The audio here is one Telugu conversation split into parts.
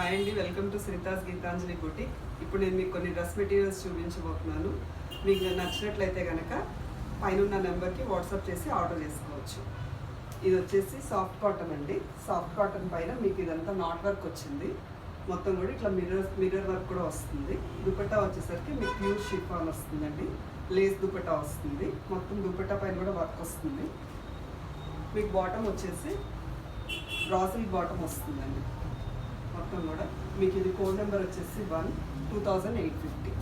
హాయ్ అండి, వెల్కమ్ టు శ్రీతాస్ గీతాంజలి బుటిక్. ఇప్పుడు నేను మీకు కొన్ని డ్రెస్ మెటీరియల్స్ చూపించబోతున్నాను. మీకు నచ్చినట్లయితే కనుక పైన నెంబర్కి వాట్సాప్ చేసి ఆర్డర్ చేసుకోవచ్చు. ఇది వచ్చేసి సాఫ్ట్ కాటన్ అండి. సాఫ్ట్ కాటన్ పైన మీకు ఇదంతా నాట్ వర్క్ వచ్చింది. మొత్తం కూడా ఇట్లా మిర్రర్ వర్క్ కూడా వస్తుంది. దుపట్టా వచ్చేసరికి మీకు ప్యూర్ షిఫాన్ వస్తుందండి. లేస్ దుపట్టా వస్తుంది. మొత్తం దుపట్టా పైన కూడా వర్క్ వస్తుంది. మీకు బాటమ్ వచ్చేసి బ్రాసిల్ బాటమ్ వస్తుందండి. మొత్తం కూడా మీకు ఇది కోడ్ నెంబర్ వచ్చేసి 12850.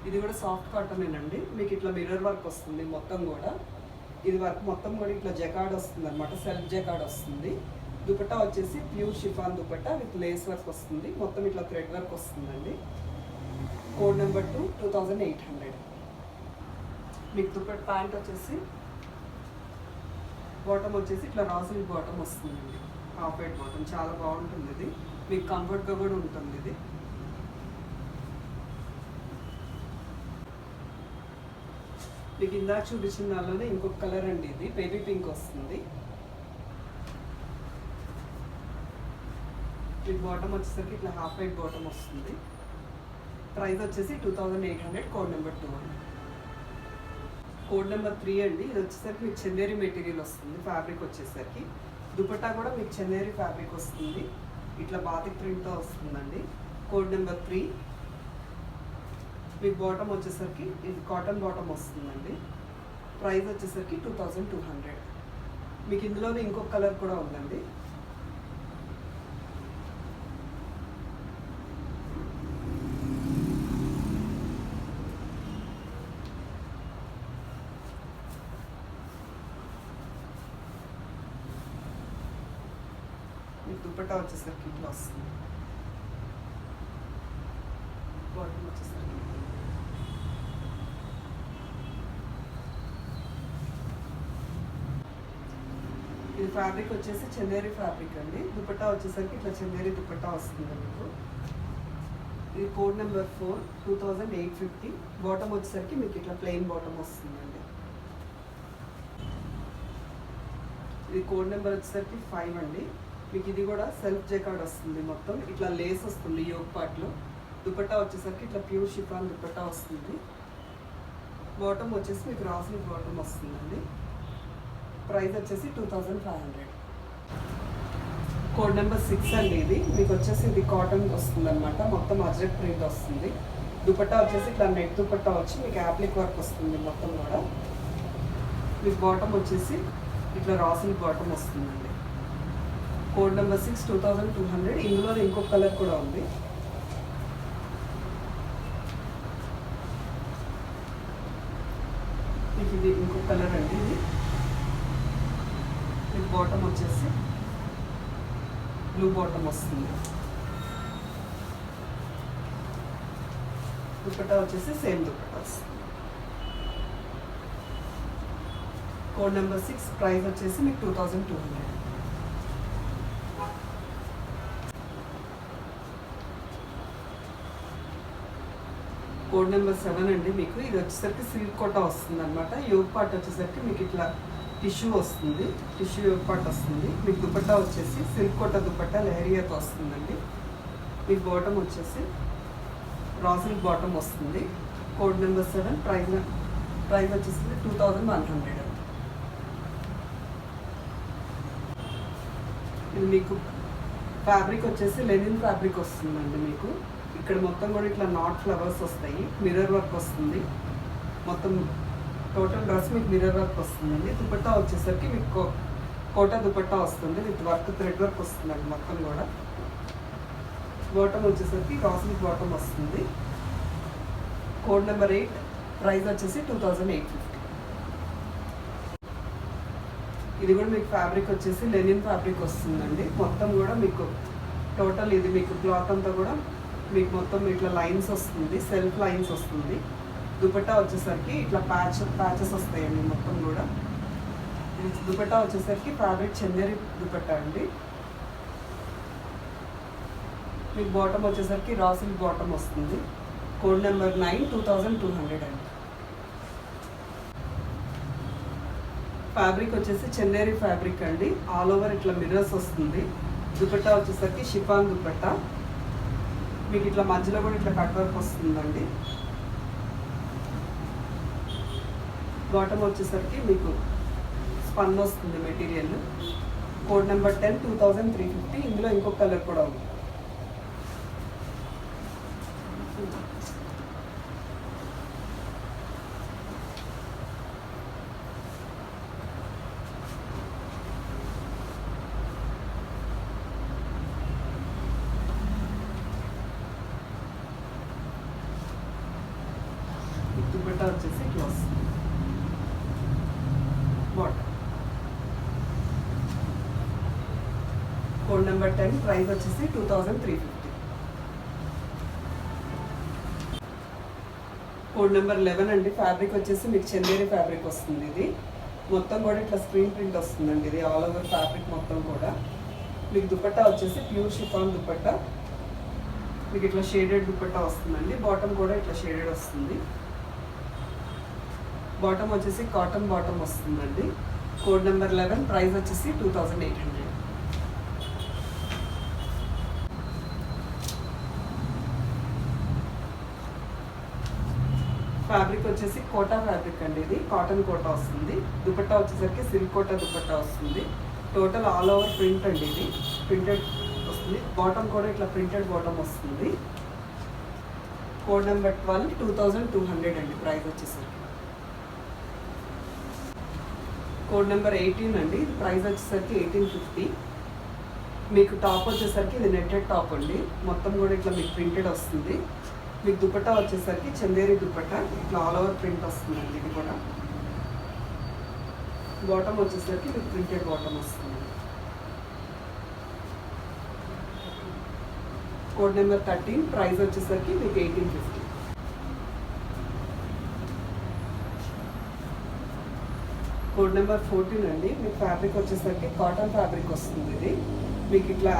ఇది కూడా సాఫ్ట్ కాటన్ అండి. మీకు ఇట్లా మిర్రర్ వర్క్ వస్తుంది. మొత్తం కూడా ఇది వర్క్ మొత్తం కూడా ఇట్లా జకాడ్ వస్తుంది అనమాట. సెల్ఫ్ జకాడ్ వస్తుంది. దుపట్టా వచ్చేసి pure chiffon dupatta with lace work వస్తుంది. మొత్తం ఇట్లా థ్రెడ్ వర్క్ వస్తుందండి. Code number 2800. మీకు దుపట్టా ప్యాంట్ వచ్చేసి బాటమ్ వచ్చేసి ఇట్లా రాసిల్ బాటమ్ వస్తుందండి. హాఫ్ వైట్ బాటమ్ చాలా బాగుంటుంది. ఇది మీకు కంఫర్ట్గా కూడా ఉంటుంది. ఇది మీకు ఇందాక చూపించిన దానిలోనే ఇంకొక కలర్ అండి. ఇది బేబీ పింక్ వస్తుంది. మీకు బాటమ్ వచ్చేసరికి ఇట్లా హాఫ్ వైట్ బాటమ్ వస్తుంది. ప్రైస్ వచ్చేసి 2800. Code number 2. కోడ్ నెంబర్ 3 అండి. ఇది వచ్చేసరికి మీకు చందేరి మెటీరియల్ వస్తుంది. ఫ్యాబ్రిక్ వచ్చేసరికి దుపట్టా కూడా మీకు చందేరి ఫ్యాబ్రిక్ వస్తుంది. ఇట్లా బాతిక్ ప్రింట్తో వస్తుందండి. Code number 3. మీకు బాటమ్ వచ్చేసరికి ఇది కాటన్ బాటమ్ వస్తుందండి. ప్రైస్ వచ్చేసరికి 2200. మీకు ఇందులోనే ఇంకొక కలర్ కూడా ఉందండి. దుపట్టా వచ్చేసరికి ఇట్లా వస్తుంది. బాటమ్ వచ్చేసరికి ఇది ఫ్యాబ్రిక్ వచ్చేసి చందేరి ఫ్యాబ్రిక్ అండి. దుపట్టా వచ్చేసరికి ఇట్లా చందేరి దుపట్టా వస్తుంది మీకు. ఇది కోడ్ నెంబర్ 4 2850. బాటమ్ వచ్చేసరికి మీకు ఇట్లా ప్లెయిన్ బాటమ్ వస్తుందండి. ఇది కోడ్ నెంబర్ వచ్చేసరికి 5 అండి. మీకు ఇది కూడా సెల్ఫ్ జకాడ్ వస్తుంది. మొత్తం ఇట్లా లేస్ వస్తుంది యోగ్ పార్ట్లో. దుపట్టా వచ్చేసరికి ఇట్లా ప్యూర్ షిఫాన్ దుపట్టా వస్తుంది. బాటమ్ వచ్చేసి మీకు రాసిల్ బాటమ్ వస్తుందండి. ప్రైస్ వచ్చేసి 2500. కోడ్ నెంబర్ 6 అండి. ఇది మీకు వచ్చేసి ఇది కాటన్ వస్తుంది అనమాట. మొత్తం అజ్రక్ ప్రింట్ వస్తుంది. దుపట్టా వచ్చేసి ఇట్లా నెట్ దుపట్టా వచ్చి మీకు యాప్లిక్ వర్క్ వస్తుంది. మొత్తం కూడా మీకు బాటమ్ వచ్చేసి ఇట్లా రాసిల్ బాటమ్ వస్తుందండి. Code number 6 2200. ఇందులో ఇంకొక కలర్ కూడా ఉంది. మీకు ఇది ఇంకొక కలర్ అండి. ఇది మీకు బాటమ్ వచ్చేసి బ్లూ బాటమ్ వస్తుంది. దుపట్టా వచ్చేసి సేమ్ దుపట్టా వస్తుంది. Code number 6. ప్రైస్ వచ్చేసి మీకు 2200. కోడ్ నెంబర్ 7 అండి. మీకు ఇది వచ్చేసరికి సిల్క్ కోటా వస్తుంది అనమాట. యోగ్ పార్ట్ వచ్చేసరికి మీకు ఇట్లా టిష్యూ వస్తుంది. టిష్యూ యోగ్ పార్ట్ వస్తుంది. మీకు దుపట్టా వచ్చేసి సిల్క్ కోటా దుపట్టా లెహరియాతో వస్తుందండి. మీకు బాటమ్ వచ్చేసి రాసిల్ బాటమ్ వస్తుంది. Code number 7. ప్రైస్ వచ్చేసి 2100. ఇది మీకు ఫ్యాబ్రిక్ వచ్చేసి లెనిన్ ఫ్యాబ్రిక్ వస్తుందండి. మీకు ఇక్కడ మొత్తం కూడా ఇట్లా నాట్ ఫ్లవర్స్ వస్తాయి. మిర్రర్ వర్క్ వస్తుంది. మొత్తం టోటల్ డ్రెస్ మీకు మిర్రర్ వర్క్ వస్తుందండి. దుపట్టా వచ్చేసరికి మీకు కోటా దుపట్టా వస్తుంది విత్ వర్క్ థ్రెడ్ వర్క్ వస్తుందండి. మొత్తం కూడా బాటమ్ వచ్చేసరికి రాసిల్ బాటమ్ వస్తుంది. Code number 8. ప్రైస్ వచ్చేసి 2850. ఇది కూడా మీకు ఫ్యాబ్రిక్ వచ్చేసి లెనిన్ ఫ్యాబ్రిక్ వస్తుందండి. మొత్తం కూడా మీకు టోటల్ ఇది మీకు క్లాత్ అంతా కూడా మీకు మొత్తం ఇట్లా లైన్స్ వస్తుంది. సెల్ఫ్ లైన్స్ వస్తుంది. దుపట్టా వచ్చేసరికి ఇట్లా ప్యాచెస్ వస్తాయండి. మొత్తం కూడా దుపట్టా వచ్చేసరికి ఫ్యాబ్రిక్ చందేరి దుపట్టా అండి. మీకు బాటమ్ వచ్చేసరికి రాసిల్ బాటమ్ వస్తుంది. కోడ్ నెంబర్ 9 2200 అండి. ఫ్యాబ్రిక్ వచ్చేసి చందేరి ఫ్యాబ్రిక్ అండి. ఆల్ ఓవర్ ఇట్లా మిర్రర్స్ వస్తుంది. దుపట్టా వచ్చేసరికి షిఫాన్ దుపట్టా. మీకు ఇట్లా మధ్యలో కూడా ఇట్లా కట్ వర్క్ వస్తుందండి. బాటమ్ వచ్చేసరికి మీకు స్పన్ వస్తుంది మెటీరియల్. Code number 10 2350. ఇందులో ఇంకొక కలర్ కూడా ఉంది. దుపట్టా వచ్చేసి ఇట్లా వస్తుంది. బాటమ్ కోడ్ నెంబర్ 10, ప్రైస్ వచ్చేసి 2350. కోడ్ నెంబర్ 11 అండి. ఫ్యాబ్రిక్ వచ్చేసి మీకు చందేరి ఫ్యాబ్రిక్ వస్తుంది. ఇది మొత్తం కూడా ఇట్లా స్క్రీన్ ప్రింట్ వస్తుందండి. ఇది ఆల్ ఓవర్ ఫ్యాబ్రిక్ మొత్తం కూడా. మీకు దుపట్టా వచ్చేసి ప్యూర్ షిఫాన్ దుపట్టా. మీకు ఇట్లా షేడెడ్ దుపట్టా వస్తుందండి. బాటమ్ కూడా ఇట్లా షేడెడ్ వస్తుంది. బాటమ్ వచ్చేసి కాటన్ బాటమ్ వస్తుందండి. కోడ్ నెంబర్ 11, ప్రైస్ వచ్చేసి 2800. ఫ్యాబ్రిక్ వచ్చేసి కోటా ఫ్యాబ్రిక్ అండి. ఇది కాటన్ కోటా వస్తుంది. దుపట్టా వచ్చేసరికి సిల్క్ కోటా దుపట్టా వస్తుంది. టోటల్ ఆల్ ఓవర్ ప్రింట్ అండి. ఇది ప్రింటెడ్ వస్తుంది. బాటమ్ కూడా ఇట్లా ప్రింటెడ్ బాటమ్ వస్తుంది. కోడ్ నెంబర్ 12, 2200 అండి. ప్రైస్ వచ్చేసరికి. కోడ్ నెంబర్ 18 అండి. ప్రైస్ వచ్చేసరికి 1850. మీకు టాప్ వచ్చేసరికి ఇది నెట్టెడ్ టాప్ అండి. మొత్తం కూడా ఇట్లా మీకు ప్రింటెడ్ వస్తుంది. మీకు దుపట్టా వచ్చేసరికి చందేరి దుపట్టా. ఇట్లా ఆల్ ఓవర్ ప్రింట్ వస్తుందండి. ఇది కూడా బాటమ్ వచ్చేసరికి మీకు ప్రింటెడ్ బాటమ్ వస్తుంది. కోడ్ నెంబర్ 13, ప్రైస్ వచ్చేసరికి మీకు 1850. కోడ్ నెంబర్ 14 అండి. మీకు ఫ్యాబ్రిక్ వచ్చేసరికి కాటన్ ఫ్యాబ్రిక్ వస్తుంది. ఇది మీకు ఇట్లా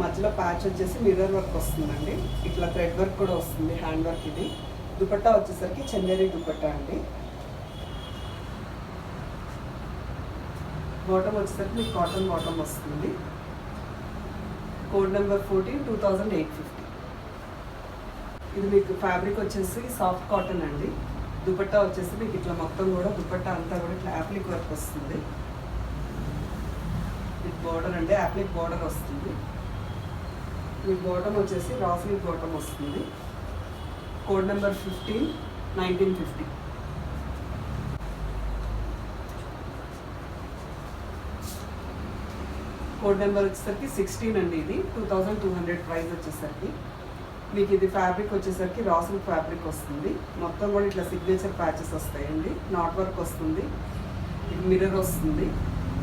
మధ్యలో ప్యాచ్ వచ్చేసి మిర్రర్ వర్క్ వస్తుందండి. ఇట్లా థ్రెడ్ వర్క్ కూడా వస్తుంది, హ్యాండ్ వర్క్. ఇది దుపట్టా వచ్చేసరికి చందేరి దుపట్టా అండి. బాటమ్ వచ్చేసరికి మీకు కాటన్ బాటమ్ వస్తుంది. Code number 14, 2850. ఇది మీకు ఫ్యాబ్రిక్ వచ్చేసి సాఫ్ట్ కాటన్ అండి. దుపట్టా వచ్చేసి మీకు ఇట్లా మొత్తం కూడా దుపట్టా అంతా కూడా ఇట్లా యాప్లిక్ వర్క్ వస్తుంది. ఇది బోర్డర్ అంటే యాప్లిక్ బోర్డర్ వస్తుంది. మీ బాటమ్ వచ్చేసి రాఫ్లీ బాటమ్ వస్తుంది. Code number 15, 1950. కోడ్ నెంబర్ వచ్చేసరికి 16 అండి. ఇది 2200 ప్రైస్ వచ్చేసరికి. మీకు ఇది ఫ్యాబ్రిక్ వచ్చేసరికి రాసుల్ ఫ్యాబ్రిక్ వస్తుంది. మొత్తం కూడా ఇట్లా సిగ్నేచర్ ప్యాచెస్ వస్తాయండి. నాట్ వర్క్ వస్తుంది. మిర్రర్ వస్తుంది.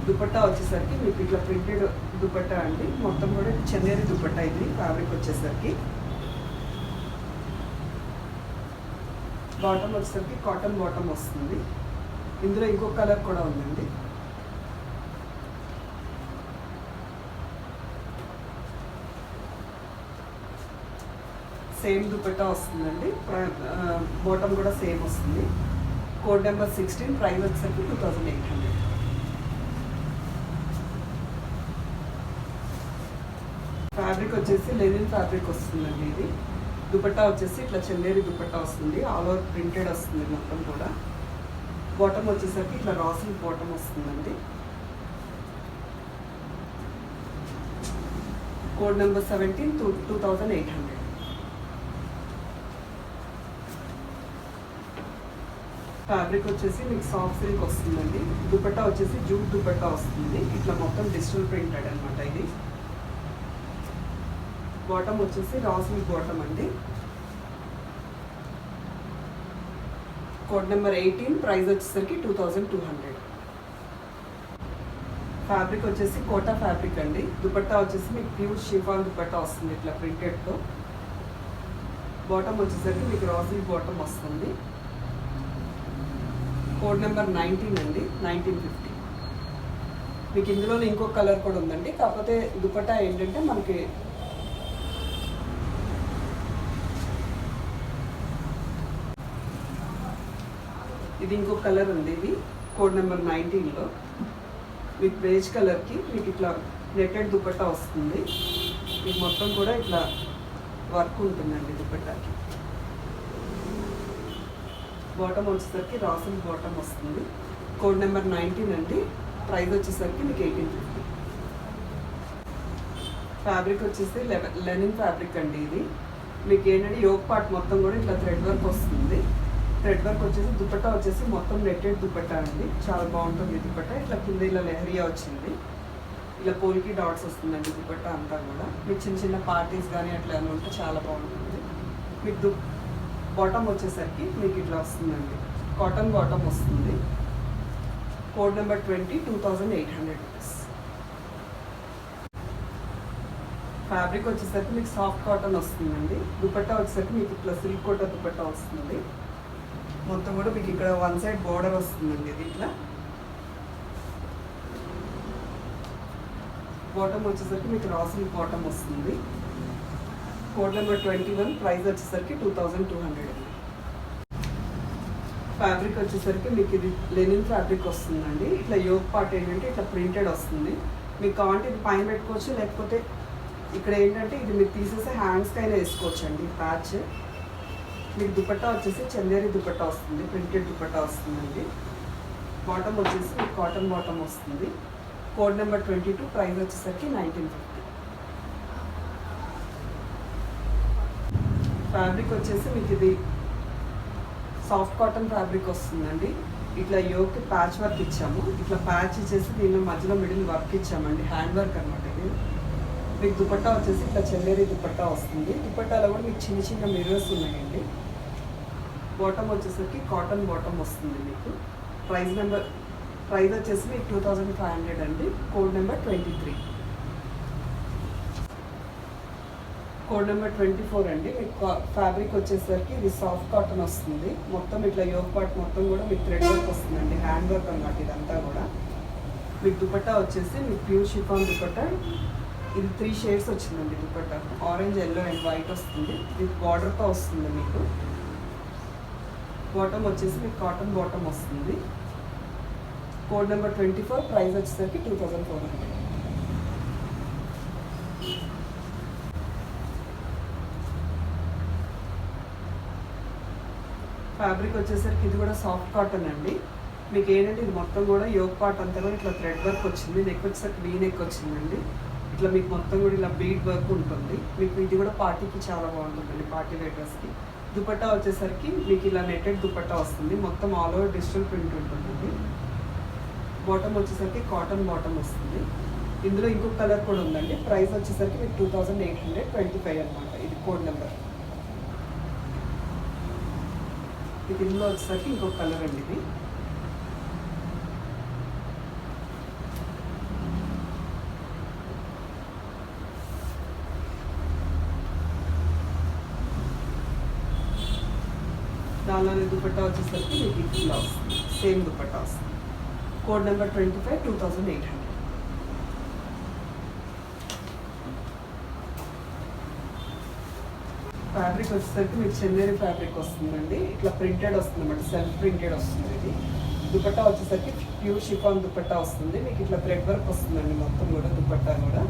దుపట్టా వచ్చేసరికి మీకు ఇట్లా ప్రింటెడ్ దుపట్టా అండి. మొత్తం కూడా చందేరి దుపట్టా. ఇది ఫ్యాబ్రిక్ వచ్చేసరికి. బాటమ్ వచ్చేసరికి కాటన్ బాటమ్ వస్తుంది. ఇందులో ఇంకొక కలర్ కూడా ఉందండి. సేమ్ దుపట్టా వస్తుందండి. బాటమ్ కూడా సేమ్ వస్తుంది. కోడ్ నెంబర్ 16, ప్రైస్ వచ్చేసరికి 2800. ఫ్యాబ్రిక్ వచ్చేసి లెనిన్ ఫ్యాబ్రిక్ వస్తుందండి. ఇది దుపట్టా వచ్చేసి ఇట్లా చందేరి దుపట్టా వస్తుంది. ఆల్ ఓవర్ ప్రింటెడ్ వస్తుంది మొత్తం కూడా. బాటమ్ వచ్చేసరికి ఇట్లా రాసుల్ బాటమ్ వస్తుందండి. Code number 17, 2800. ఫ్యాబ్రిక్ వచ్చేసి మీకు సాఫ్ట్ సిల్క్ వస్తుందండి. దుపట్టా వచ్చేసి జూట్ దుపట్టా వస్తుంది. ఇట్లా మొత్తం డిజిటల్ ప్రింటెడ్ అనమాట. ఇది బాటమ్ వచ్చేసి రాసుల్ బాటమ్ అండి. కోడ్ నెంబర్ 18, ప్రైస్ వచ్చేసరికి 2200. ఫ్యాబ్రిక్ వచ్చేసి కోటా ఫ్యాబ్రిక్ అండి. దుపట్టా వచ్చేసి మీకు ప్యూర్ షిఫాన్ దుపట్టా వస్తుంది ఇట్లా ప్రింటెడ్తో. బాటమ్ వచ్చేసరికి మీకు రాసుల్ బాటమ్ వస్తుంది. కోడ్ నెంబర్ 19 అండి. 1950. మీకు ఇందులోనే ఇంకొక కలర్ కూడా ఉందండి. కాకపోతే దుపట్టా ఏంటంటే మనకి ఇది ఇంకొక కలర్ ఉంది. ఇది కోడ్ నెంబర్ 19లో మీకు బేజ్ కలర్కి మీకు ఇట్లా నెట్టెడ్ దుపట్టా వస్తుంది. మీకు మొత్తం కూడా ఇట్లా వర్క్ ఉంటుందండి దుపట్టాకి. బాటమ్ వచ్చేసరికి రాసుల్ బాటమ్ వస్తుంది. కోడ్ నెంబర్ 19 అండి. ప్రైస్ వచ్చేసరికి మీకు 1850. ఫ్యాబ్రిక్ వచ్చేసి లెనిన్ ఫ్యాబ్రిక్ అండి. ఇది మీకు ఏంటంటే యోక్ పార్ట్ మొత్తం కూడా ఇట్లా థ్రెడ్ వర్క్ వస్తుంది. థ్రెడ్ వర్క్ వచ్చేసి దుపట్టా వచ్చేసి మొత్తం నెట్టెడ్ దుపట్టా అండి. చాలా బాగుంటుంది దుపట్టా. ఇట్లా కింద ఇలా లెహరియా వచ్చింది. ఇలా పోల్కి డాట్స్ వస్తుందండి దుపట్టా అంతా కూడా. మీకు చిన్న చిన్న పార్టీస్ కానీ అట్లా ఏమైనా ఉంటే చాలా బాగుంటుంది. మీకు బాటమ్ వచ్చేసరికి మీకు ఇట్లా వస్తుందండి. కాటన్ బాటమ్ వస్తుంది. Code number 20, 2800 rupees. ఫ్యాబ్రిక్ వచ్చేసరికి మీకు సాఫ్ట్ కాటన్ వస్తుందండి. దుపట్టా వచ్చేసరికి మీకు ఇట్లా సిల్క్ కోట దుపట్టా వస్తుంది. మొత్తం కూడా మీకు ఇక్కడ వన్ సైడ్ బోర్డర్ వస్తుందండి. ఇది ఇట్లా బాటమ్ వచ్చేసరికి మీకు రా సిల్క్ బాటమ్ వస్తుంది. Code number 21. ప్రైస్ వచ్చేసరికి 2200 అండి. ఫ్యాబ్రిక్ వచ్చేసరికి మీకు ఇది లెనిన్ ఫ్యాబ్రిక్ వస్తుందండి. ఇట్లా యోక్ పార్ట్ ఏంటంటే ఇట్లా ప్రింటెడ్ వస్తుంది. మీకు కావాలంటే ఇది పైన పెట్టుకోవచ్చు, లేకపోతే ఇక్కడ ఏంటంటే ఇది మీరు తీసేసి హ్యాండ్స్కి అయినా వేసుకోవచ్చు అండి. ప్యాచ్ మీకు దుపట్టా వచ్చేసి చందేరి దుపట్టా వస్తుంది. ప్రింటెడ్ దుపట్టా వస్తుందండి. బాటమ్ వచ్చేసి మీకు కాటన్ బాటమ్ వస్తుంది. Code number 22. ప్రైస్ వచ్చేసరికి 1950. ఫ్యాబ్రిక్ వచ్చేసి మీకు ఇది సాఫ్ట్ కాటన్ ఫ్యాబ్రిక్ వస్తుందండి. ఇట్లా యోక్ ప్యాచ్ వర్క్ ఇచ్చాము. ఇట్లా ప్యాచ్ ఇచ్చేసి దీనిలో మధ్యలో మిడిల్ వర్క్ ఇచ్చామండి. హ్యాండ్ వర్క్ అనమాట ఇది. మీకు దుపట్టా వచ్చేసి ఇట్లా చందేరి దుపట్టా వస్తుంది. దుపట్టాలో కూడా మీకు చిన్న చిన్న మిర్రర్స్ ఉన్నాయండి. బాటమ్ వచ్చేసరికి కాటన్ బాటమ్ వస్తుంది మీకు. ప్రైస్ వచ్చేసి మీకు 2500 అండి. Code number 23. కోడ్ నెంబర్ 24 అండి. మీకు ఫ్యాబ్రిక్ వచ్చేసరికి ఇది సాఫ్ట్ కాటన్ వస్తుంది. మొత్తం ఇట్లా యోక్ పార్ట్ మొత్తం కూడా మీకు థ్రెడ్ వర్క్ వస్తుందండి. హ్యాండ్ వర్క్ అన్నమాట ఇదంతా కూడా. మీకు దుపట్టా వచ్చేసి మీకు ప్యూర్ షిఫాన్ దుపట్టా. ఇది 3 షేడ్స్ వచ్చిందండి dupatta. Orange, yellow and white వస్తుంది. ఇది బార్డర్తో వస్తుంది మీకు. బాటమ్ వచ్చేసి మీకు కాటన్ బాటమ్ వస్తుంది. Code number 24. ప్రైస్ వచ్చేసరికి 2400. ఫ్యాబ్రిక్ వచ్చేసరికి ఇది కూడా సాఫ్ట్ కాటన్ అండి. మీకు ఏంటంటే ఇది మొత్తం కూడా యోక్ పార్ట్ అంతా కూడా ఇట్లా థ్రెడ్ వర్క్ వచ్చింది. నెక్ వచ్చేసరికి వీ నెక్ వచ్చిందండి. ఇట్లా మీకు మొత్తం కూడా ఇలా బీడ్ వర్క్ ఉంటుంది. మీకు ఇది కూడా పార్టీకి చాలా బాగుంటుందండి, పార్టీ వేర్ డ్రెస్కి. దుపట్టా వచ్చేసరికి మీకు ఇలా నెట్టెడ్ దుపట్టా వస్తుంది. మొత్తం ఆల్ ఓవర్ డిజిటల్ ప్రింట్ ఉంటుంది. బాటమ్ వచ్చేసరికి కాటన్ బాటమ్ వస్తుంది. ఇందులో ఇంకొక కలర్ కూడా ఉందండి. ప్రైస్ వచ్చేసరికి మీకు 2825 అనమాట. ఇది కోడ్ నెంబర్. ఇది ఇందులో వచ్చేసరికి ఇంకొక కలర్ అండి. ఇది దానిలోని దుపట్టా వచ్చేసరికి మీకు ఇట్లా వస్తుంది. సేమ్ దుపట్టా వస్తుంది. Code number 25, 2800. ఫ్యాబ్రిక్ వచ్చేసరికి మీకు చందేరి ఫ్యాబ్రిక్ వస్తుందండి. ఇట్లా ప్రింటెడ్ వస్తుంది అన్నమాట. సెల్ఫ్ ప్రింటెడ్ వస్తుంది. ఇది దుపట్టా వచ్చేసరికి ప్యూర్ షిఫాన్ దుపట్టా వస్తుంది. మీకు ఇట్లా థ్రెడ్ వర్క్ వస్తుందండి మొత్తం కూడా. దుపట్టా కూడా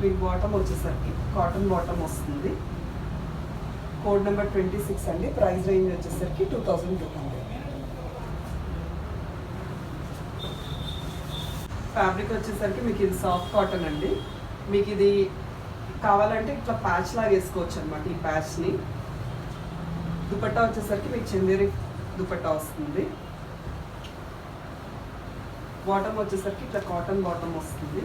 మీకు బాటమ్ వచ్చేసరికి కాటన్ బాటమ్ వస్తుంది. కోడ్ నెంబర్ 26 అండి. ప్రైస్ రేంజ్ వచ్చేసరికి 2200. ఫ్యాబ్రిక్ వచ్చేసరికి మీకు ఇది సాఫ్ట్ కాటన్ అండి. మీకు ఇది కావాలంటే ఇట్లా ప్యాచ్ లాగా వేసుకోవచ్చు అనమాట. ఈ ప్యాచ్ని దుపట్టా వచ్చేసరికి మీకు చందేరి దుపట్టా వస్తుంది. బాటమ్ వచ్చేసరికి ఇట్లా కాటన్ బాటమ్ వస్తుంది.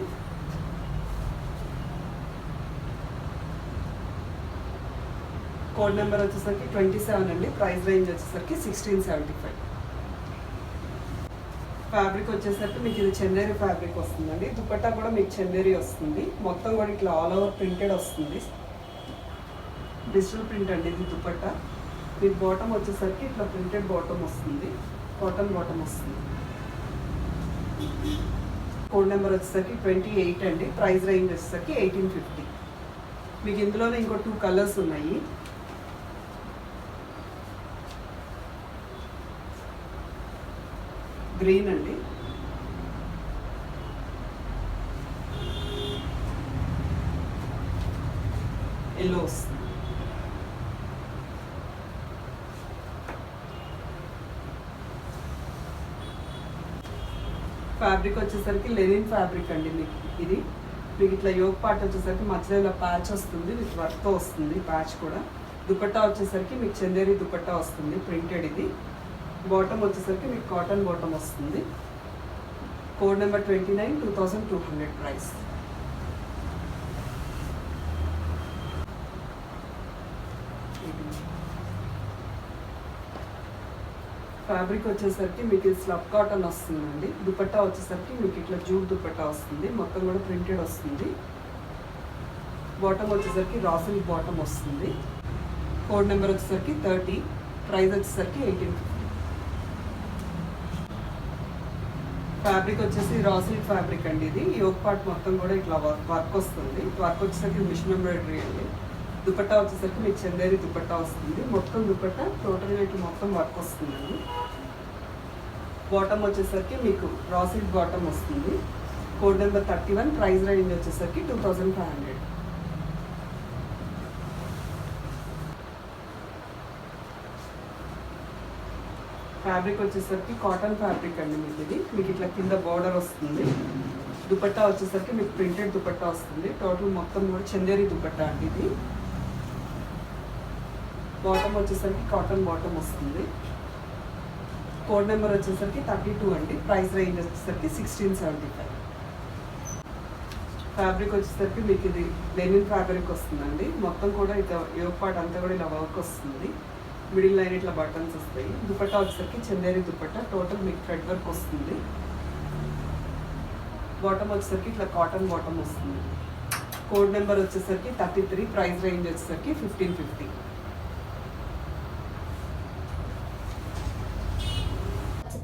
కోడ్ నెంబర్ వచ్చేసరికి 27 అండి. ప్రైస్ రేంజ్ వచ్చేసరికి 1675. ఫ్యాబ్రిక్ వచ్చేసరికి మీకు ఇది చందేరి ఫ్యాబ్రిక్ వస్తుందండి. దుపట్టా కూడా మీకు చందేరి వస్తుంది. మొత్తం కూడా ఇట్లా ఆల్ ఓవర్ ప్రింటెడ్ వస్తుంది. డిజిటల్ ప్రింట్ అండి ఇది దుపట్టా. మీకు బాటమ్ వచ్చేసరికి ఇట్లా ప్రింటెడ్ బాటమ్ వస్తుంది. కాటన్ బాటమ్ వస్తుంది. కోడ్ నెంబర్ వచ్చేసరికి 28 అండి. ప్రైస్ రేంజ్ వచ్చేసరికి 1850. మీకు ఇందులోనే ఇంకో 2 కలర్స్ ఉన్నాయి. గ్రీన్ అండి. ఎల్లో వస్తుంది. ఫ్యాబ్రిక్ వచ్చేసరికి లెనిన్ ఫ్యాబ్రిక్ అండి. మీకు ఇట్లా యోగ్ పార్ట్ వచ్చేసరికి మధ్యలో ఇలా ప్యాచ్ వస్తుంది, విత్ వర్క్తో వస్తుంది ప్యాచ్ కూడా. దుపట్టా వచ్చేసరికి మీకు చందేరి దుపట్టా వస్తుంది, ప్రింటెడ్ ఇది. బాటమ్ వచ్చేసరికి మీకు కాటన్ బాటమ్ వస్తుంది. Code number 29, 2200 price. ఫ్యాబ్రిక్ వచ్చేసరికి మీకు స్లబ్ కాటన్ వస్తుందండి. దుపట్టా వచ్చేసరికి మీకు ఇట్లా జూట్ దుపట్టా వస్తుంది, మొత్తం కూడా ప్రింటెడ్ వస్తుంది. బాటమ్ వచ్చేసరికి రా సిల్క్ బాటమ్ వస్తుంది. కోడ్ నెంబర్ వచ్చేసరికి 30, ప్రైస్ వచ్చేసరికి 1850. ఫ్యాబ్రిక్ వచ్చేసి రా సిల్క్ ఫ్యాబ్రిక్ అండి. ఇది యోగ్ పార్ట్ మొత్తం కూడా ఇట్లా వర్క్ వస్తుంది. వర్క్ వచ్చేసరికి మిషన్ ఎంబ్రాయిడరీ అండి. దుపట్టా వచ్చేసరికి మీకు చందేరి దుపట్టా వస్తుంది. మొత్తం దుపట్టా టోటల్గా ఇట్లా మొత్తం వర్క్ వస్తుందండి. బాటమ్ వచ్చేసరికి మీకు రా సిల్క్ బాటమ్ వస్తుంది. కోడ్ నెంబర్ 31, ప్రైస్ రేంజ్ వచ్చేసరికి 2500. ఫ్యాబ్రిక్ వచ్చేసరికి కాటన్ ఫ్యాబ్రిక్ అండి. మీకు ఇట్లా కింద బార్డర్ వస్తుంది. దుపట్టా వచ్చేసరికి మీకు ప్రింటెడ్ దుపట్టా వస్తుంది. టోటల్ మొత్తం కూడా చందేరి దుపట్టా అండి ఇది. బాటమ్ వచ్చేసరికి కాటన్ బాటమ్ వస్తుంది. కోడ్ నెంబర్ వచ్చేసరికి 32 అండి. ప్రైస్ రేంజ్ వచ్చేసరికి 1675. ఫ్యాబ్రిక్ వచ్చేసరికి మీకు ఇది లెనిన్ ఫ్యాబ్రిక్ వస్తుందండి. మొత్తం కూడా ఇట్లా యోగ్ పార్ట్ అంతా కూడా ఇలా వర్క్ వస్తుంది. మిడిల్ లైన్ ఇట్లా బటన్స్ వస్తాయి. దుపట్టా వచ్చేసరికి చందేరి దుపట్టా, టోటల్ మీకు థ్రెడ్ వర్క్ వస్తుంది. బాటమ్ వచ్చేసరికి ఇట్లా కాటన్ బాటమ్ వస్తుంది. కోడ్ నెంబర్ వచ్చేసరికి 33, ప్రైస్ రేంజ్ వచ్చేసరికి 1550.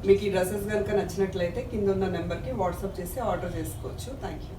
మీకు ఈ డ్రెస్సెస్ కనుక నచ్చినట్లయితే కింద ఉన్న నెంబర్కి వాట్సాప్ చేసి ఆర్డర్ చేసుకోవచ్చు. Thank you.